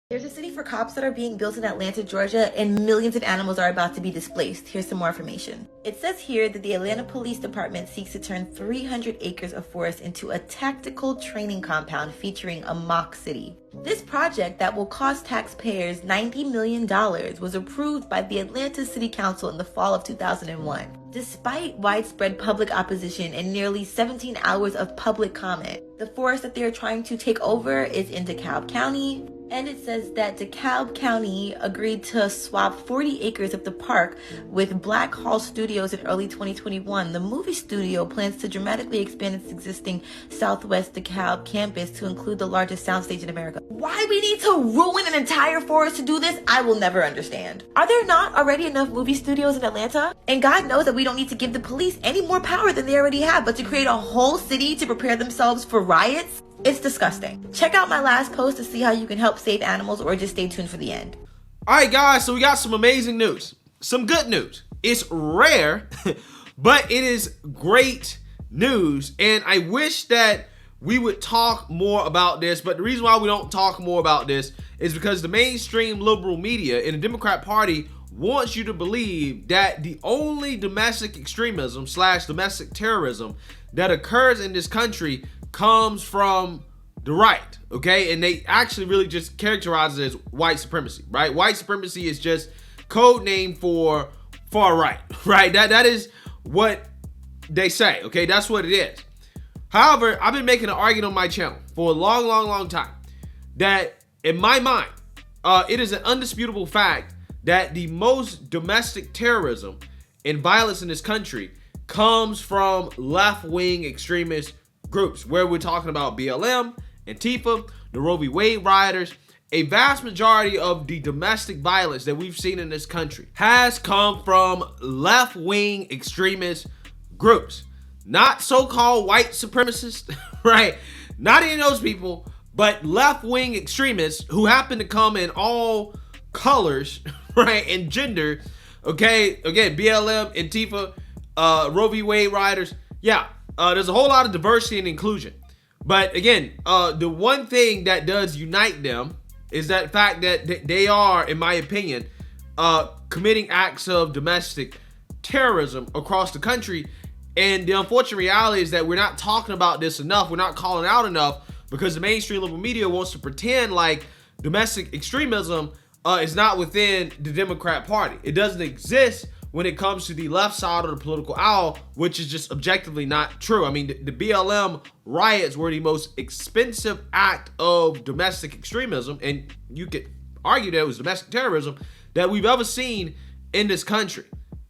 There's a city for cops that are being built in Atlanta, Georgia, and millions of animals are about to be displaced. Here's some more information. It says here that the Atlanta Police Department seeks to turn 300 acres of forest into a tactical training compound featuring a mock city. This project that will cost taxpayers $90 million was approved by the Atlanta City Council in the fall of 2001. Despite widespread public opposition and nearly 17 hours of public comment, the forest that they're trying to take over is in DeKalb County. And it says that DeKalb County agreed to swap 40 acres of the park with Black Hall Studios in early 2021. The movie studio plans to dramatically expand its existing Southwest DeKalb campus to include the largest soundstage in America. Why we need to ruin an entire forest to do this, I will never understand. Are there not already enough movie studios in Atlanta? And God knows that we don't need to give the police any more power than they already have, but to create a whole city to prepare themselves for riots? It's disgusting. Check out my last post to see how you can help save animals, or just stay tuned for the end. All right, guys, so we got some amazing news. Some good news. It's rare, but it is great news. And I wish that we would talk more about this, but the reason why we don't talk more about this is because the mainstream liberal media and the Democrat Party wants you to believe that the only domestic extremism / domestic terrorism that occurs in this country comes from the right, okay? And they actually really just characterize it as white supremacy, right? White supremacy is just code name for far right, right? That is what they say, okay? That's what it is. However, I've been making an argument on my channel for a long time that in my mind, it is an undisputable fact that the most domestic terrorism and violence in this country comes from left-wing extremist groups, where we're talking about BLM, Antifa, the Roe v. Wade rioters. A vast majority of the domestic violence that we've seen in this country has come from left-wing extremist groups. Not so-called white supremacists, right? Not any of those people, but left-wing extremists who happen to come in all colors, right, and gender, okay? Again, BLM, Antifa, Roe v. Wade rioters. Yeah, there's a whole lot of diversity and inclusion. But again, the one thing that does unite them is that fact that they are, in my opinion, committing acts of domestic terrorism across the country. And the unfortunate reality is that we're not talking about this enough. We're not calling out enough because the mainstream liberal media wants to pretend like domestic extremism is not within the Democrat Party. It doesn't exist when it comes to the left side of the political aisle, which is just objectively not true. I mean, the BLM riots were the most expensive act of domestic extremism, and you could argue that it was domestic terrorism that we've ever seen in this country.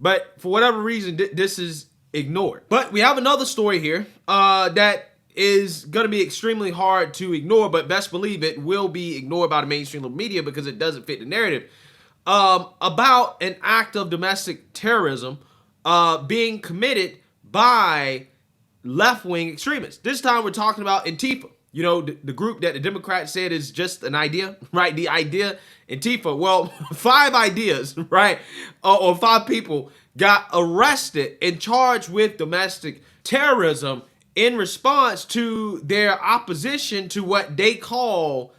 But for whatever reason, this is ignored. But we have another story here that is going to be extremely hard to ignore, but best believe it will be ignored by the mainstream media because it doesn't fit the narrative. About an act of domestic terrorism being committed by left-wing extremists. This time we're talking about Antifa, you know, the group that the Democrats said is just an idea, right? The idea Antifa. Well, 5 ideas, right? Or 5 people got arrested and charged with domestic terrorism in response to their opposition to what they call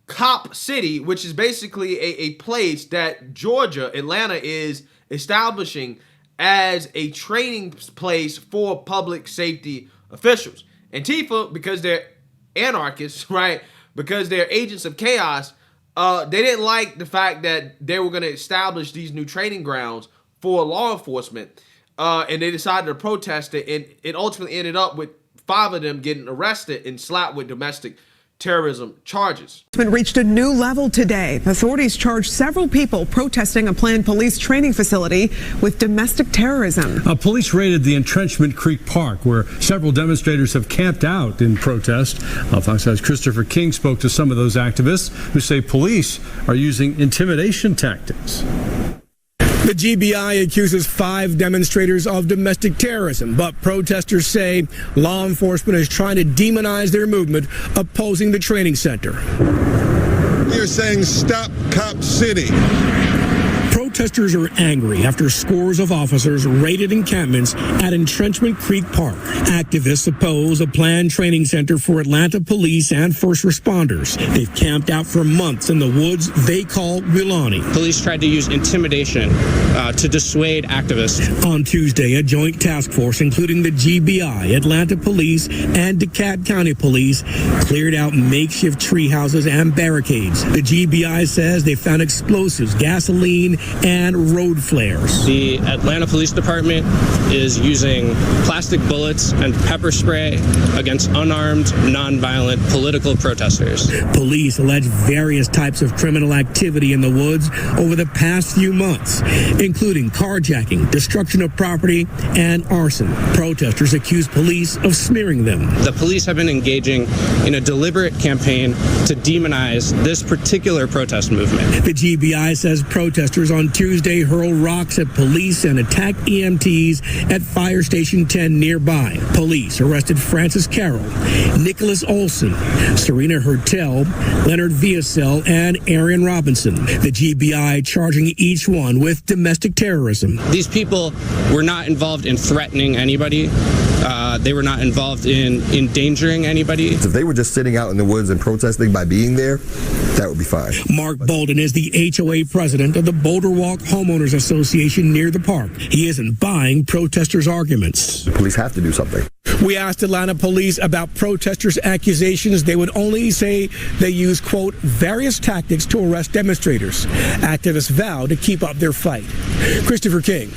Cop City, which is basically a place that Georgia, Atlanta, is establishing as a training place for public safety officials. Antifa, because they're anarchists, right? Because they're agents of chaos, they didn't like the fact that they were going to establish these new training grounds for law enforcement, and they decided to protest it, and it ultimately ended up with 5 of them getting arrested and slapped with domestic terrorism charges. It reached a new level today. Authorities charged several people protesting a planned police training facility with domestic terrorism. Police raided the Entrenchment Creek Park, where several demonstrators have camped out in protest. Fox News' Christopher King spoke to some of those activists who say police are using intimidation tactics. The GBI accuses 5 demonstrators of domestic terrorism, but protesters say law enforcement is trying to demonize their movement opposing the training center. You're saying stop Cop City. Protesters are angry after scores of officers raided encampments at Entrenchment Creek Park. Activists oppose a planned training center for Atlanta police and first responders. They've camped out for months in the woods they call Wilani. Police tried to use intimidation to dissuade activists. On Tuesday, a joint task force, including the GBI, Atlanta Police, and DeKalb County Police, cleared out makeshift tree houses and barricades. The GBI says they found explosives, gasoline, and road flares. The Atlanta Police Department is using plastic bullets and pepper spray against unarmed, nonviolent political protesters. Police allege various types of criminal activity in the woods over the past few months, including carjacking, destruction of property, and arson. Protesters accuse police of smearing them. The police have been engaging in a deliberate campaign to demonize this particular protest movement. The GBI says protesters on Tuesday hurled rocks at police and attacked EMTs at Fire Station 10 nearby. Police arrested Francis Carroll, Nicholas Olson, Serena Hertel, Leonard Viacel, and Aaron Robinson. The GBI charging each one with domestic terrorism. These people were not involved in threatening anybody. They were not involved in endangering anybody. If they were just sitting out in the woods and protesting by being there, that would be fine. Mark Bolden is the HOA president of the Boulder Walk Homeowners Association near the park. He isn't buying protesters' arguments. The police have to do something. We asked Atlanta police about protesters' accusations. They would only say they use, quote, various tactics to arrest demonstrators. Activists vow to keep up their fight. Christopher King.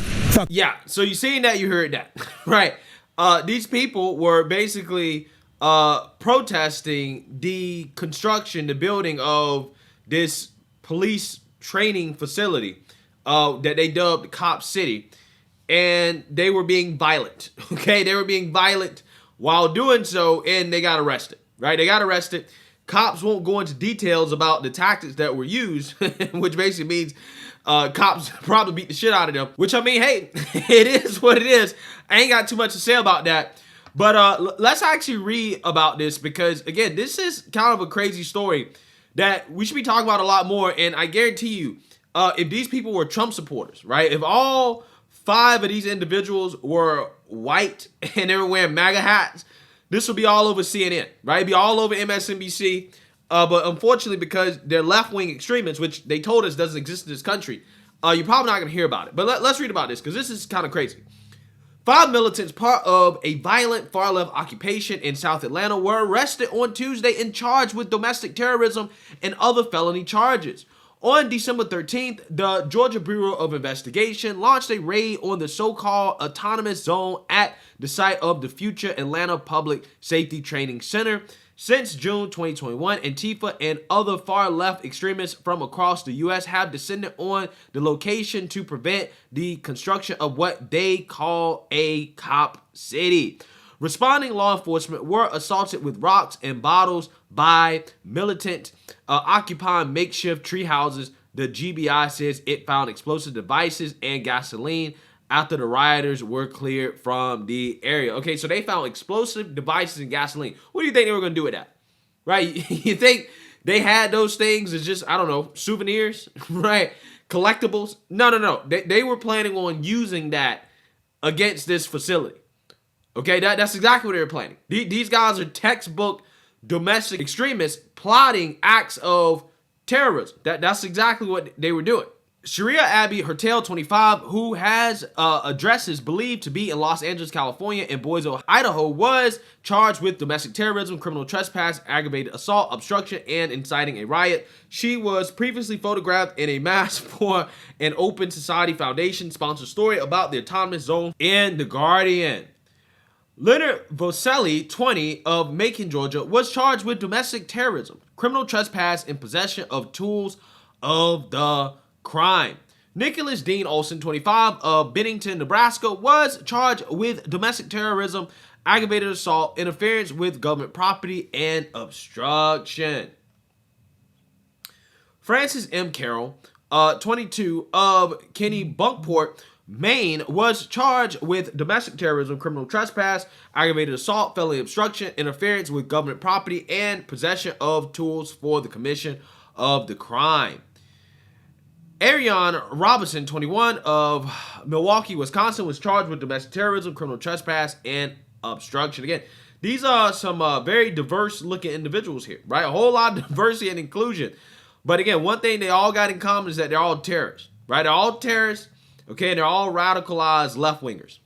Yeah, so you seen that, you heard that, right? These people were basically protesting the construction, the building of this police training facility that they dubbed Cop City. And they were being violent, okay? They were being violent while doing so, and they got arrested, right? They got arrested. Cops won't go into details about the tactics that were used, which basically means cops probably beat the shit out of them, which, I mean, hey, it is what it is. I ain't got too much to say about that. But let's actually read about this because, again, this is kind of a crazy story that we should be talking about a lot more. And I guarantee you, if these people were Trump supporters, right? If all 5 of these individuals were white and they were wearing MAGA hats, this will be all over CNN, right? It'd be all over MSNBC. But unfortunately, because they're left-wing extremists, which they told us doesn't exist in this country, you're probably not going to hear about it. But let's read about this because this is kind of crazy. 5 militants, part of a violent far-left occupation in South Atlanta, were arrested on Tuesday and charged with domestic terrorism and other felony charges. On December 13th, the Georgia Bureau of Investigation launched a raid on the so-called autonomous zone at the site of the future Atlanta Public Safety Training Center. Since June 2021, Antifa and other far-left extremists from across the U.S. have descended on the location to prevent the construction of what they call a cop city. Responding law enforcement were assaulted with rocks and bottles by militants occupying makeshift tree houses. The GBI says it found explosive devices and gasoline after the rioters were cleared from the area. Okay, so they found explosive devices and gasoline. What do you think they were going to do with that? Right? You think they had those things as just, I don't know, souvenirs, right? Collectibles? No. They were planning on using that against this facility. Okay, that's exactly what they were planning. These guys are textbook domestic extremists plotting acts of terrorism. That's exactly what they were doing. Sharia Abby Hertel, 25, who has addresses believed to be in Los Angeles, California, and Boise, Idaho, was charged with domestic terrorism, criminal trespass, aggravated assault, obstruction, and inciting a riot. She was previously photographed in a mask for an Open Society Foundation sponsored story about the autonomous zone in The Guardian. Leonard Voselli, 20, of Macon, Georgia, was charged with domestic terrorism, criminal trespass, and possession of tools of the crime. Nicholas Dean Olson, 25, of Bennington, Nebraska, was charged with domestic terrorism, aggravated assault, interference with government property, and obstruction. Francis M. Carroll, 22, of Kennebunkport, Maine, was charged with domestic terrorism, criminal trespass, aggravated assault, felony obstruction, interference with government property, and possession of tools for the commission of the crime. Arion Robinson, 21, of Milwaukee, Wisconsin, was charged with domestic terrorism, criminal trespass, and obstruction. Again, these are some very diverse-looking individuals here, right? A whole lot of diversity and inclusion. But again, one thing they all got in common is that they're all terrorists, right? They're all terrorists, okay, and they're all radicalized left-wingers.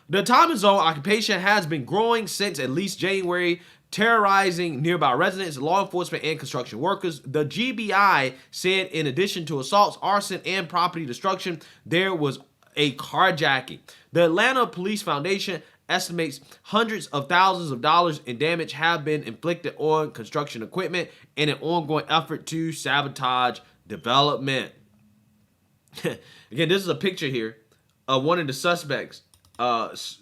The autonomous zone occupation has been growing since at least January, terrorizing nearby residents, law enforcement, and construction workers. The GBI said in addition to assaults, arson, and property destruction, there was a carjacking. The Atlanta Police Foundation estimates hundreds of thousands of dollars in damage have been inflicted on construction equipment in an ongoing effort to sabotage development. Again, this is a picture here of one of the suspects,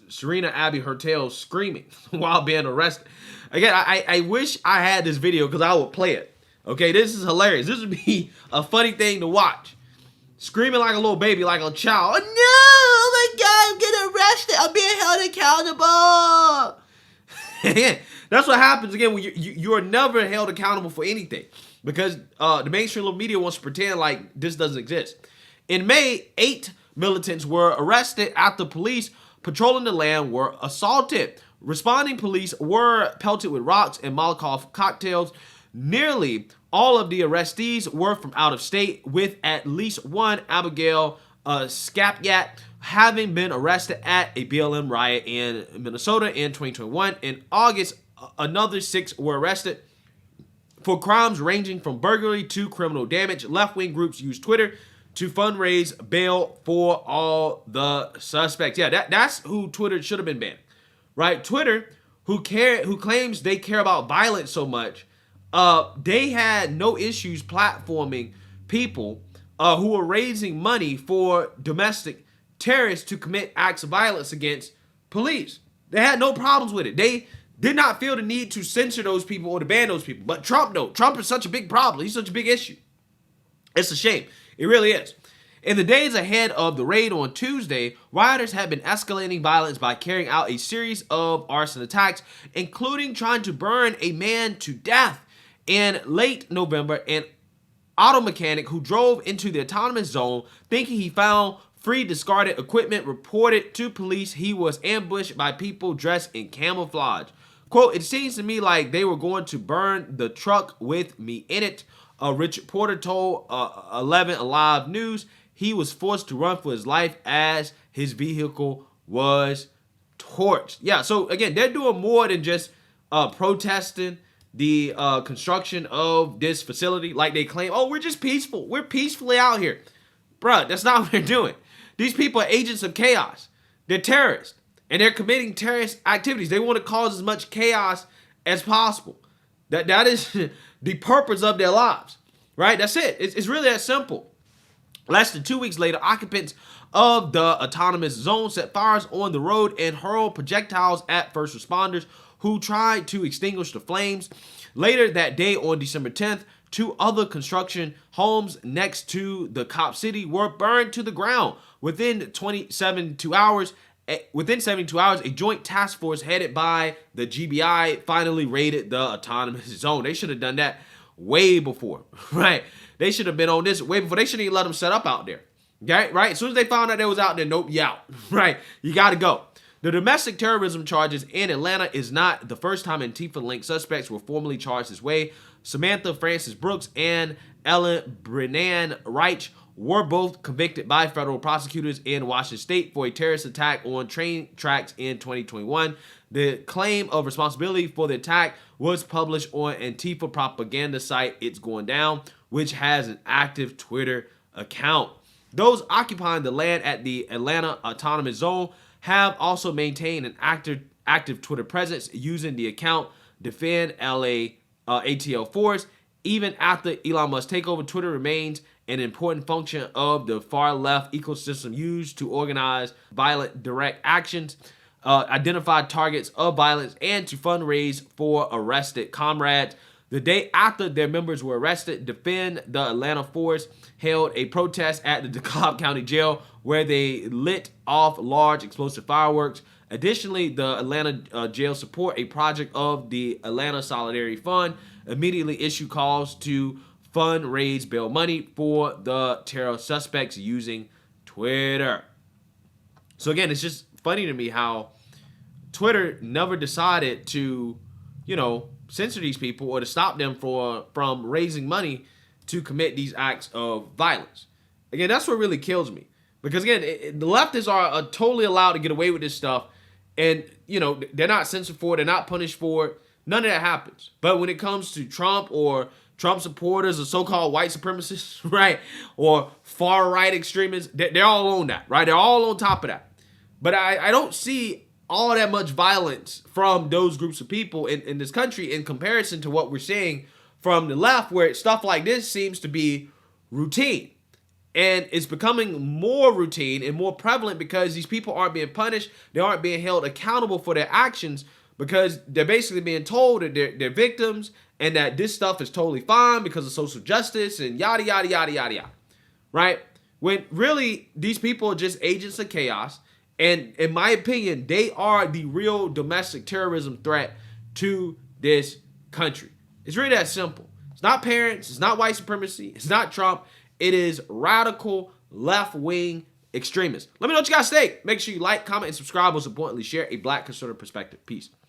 Serena Abbey Hertel, screaming while being arrested. Again, I wish I had this video because I would play it. Okay, this is hilarious. This would be a funny thing to watch. Screaming like a little baby, like a child. Oh, no, my God, I'm getting arrested. I'm being held accountable. Again, that's what happens again when you are never held accountable for anything because the mainstream media wants to pretend like this doesn't exist. In May, 8 militants were arrested after police patrolling the land were assaulted. Responding police were pelted with rocks and Molotov cocktails. Nearly all of the arrestees were from out of state, with at least one, Abigail Scapyat, having been arrested at a BLM riot in Minnesota in 2021. In August, another 6 were arrested for crimes ranging from burglary to criminal damage. Left-wing groups used Twitter to fundraise bail for all the suspects. Yeah, that's who Twitter should have been banned. Right, Twitter, who claims they care about violence so much, they had no issues platforming people who were raising money for domestic terrorists to commit acts of violence against police. They had no problems with it. They did not feel the need to censor those people or to ban those people. But Trump, though, Trump is such a big problem. He's such a big issue. It's a shame. It really is. In the days ahead of the raid on Tuesday, rioters have been escalating violence by carrying out a series of arson attacks, including trying to burn a man to death. In late November, an auto mechanic who drove into the autonomous zone thinking he found free discarded equipment reported to police he was ambushed by people dressed in camouflage. Quote, "It seems to me like they were going to burn the truck with me in it," Richard Porter told 11 Alive News. He was forced to run for his life as his vehicle was torched. Yeah, so again, they're doing more than just protesting the construction of this facility like they claim. Oh, we're just peaceful. We're peacefully out here. Bruh, that's not what they're doing. These people are agents of chaos. They're terrorists. And they're committing terrorist activities. They want to cause as much chaos as possible. That is the purpose of their lives. Right? That's it. It's really that simple. Less than 2 weeks later, occupants of the autonomous zone set fires on the road and hurled projectiles at first responders who tried to extinguish the flames. Later that day, on December 10th, 2 other construction homes next to the Cop City were burned to the ground. Within 72 hours, a joint task force headed by the GBI finally raided the autonomous zone. They should have done that way before, right? They should have been on this way before. They shouldn't even let them set up out there. Okay, right? As soon as they found out they was out there, nope, you out. Right? You got to go. The domestic terrorism charges in Atlanta is not the first time Antifa-linked suspects were formally charged this way. Samantha Francis Brooks and Ellen Brennan Reich were both convicted by federal prosecutors in Washington State for a terrorist attack on train tracks in 2021. The claim of responsibility for the attack was published on Antifa propaganda site It's Going Down, which has an active Twitter account. Those occupying the land at the Atlanta Autonomous Zone have also maintained an active Twitter presence using the account Defend LA ATL Force. Even after Elon Musk's takeover, Twitter remains an important function of the far-left ecosystem used to organize violent direct actions, identify targets of violence, and to fundraise for arrested comrades. The day after their members were arrested, Defend the Atlanta Force held a protest at the DeKalb County Jail where they lit off large explosive fireworks. Additionally, the Atlanta Jail Support, a project of the Atlanta Solidarity Fund, immediately issued calls to fundraise bail money for the terror suspects using Twitter. So again, it's just funny to me how Twitter never decided to, censor these people or to stop them from raising money to commit these acts of violence. Again, that's what really kills me. Because again, the leftists are totally allowed to get away with this stuff. And, they're not censored for it. They're not punished for it. None of that happens. But when it comes to Trump or Trump supporters or so-called white supremacists, right, or far-right extremists, they're all on that, right? They're all on top of that. But I don't see all that much violence from those groups of people in this country in comparison to what we're seeing from the left, where stuff like this seems to be routine. And it's becoming more routine and more prevalent because these people aren't being punished. They aren't being held accountable for their actions because they're basically being told that they're victims and that this stuff is totally fine because of social justice and yada, yada, yada, yada, yada. Right? When really these people are just agents of chaos. And in my opinion, they are the real domestic terrorism threat to this country. It's really that simple. It's not parents. It's not white supremacy. It's not Trump. It is radical left-wing extremists. Let me know what you guys think. Make sure you like, comment, and subscribe. Most importantly, share a Black conservative perspective. Peace.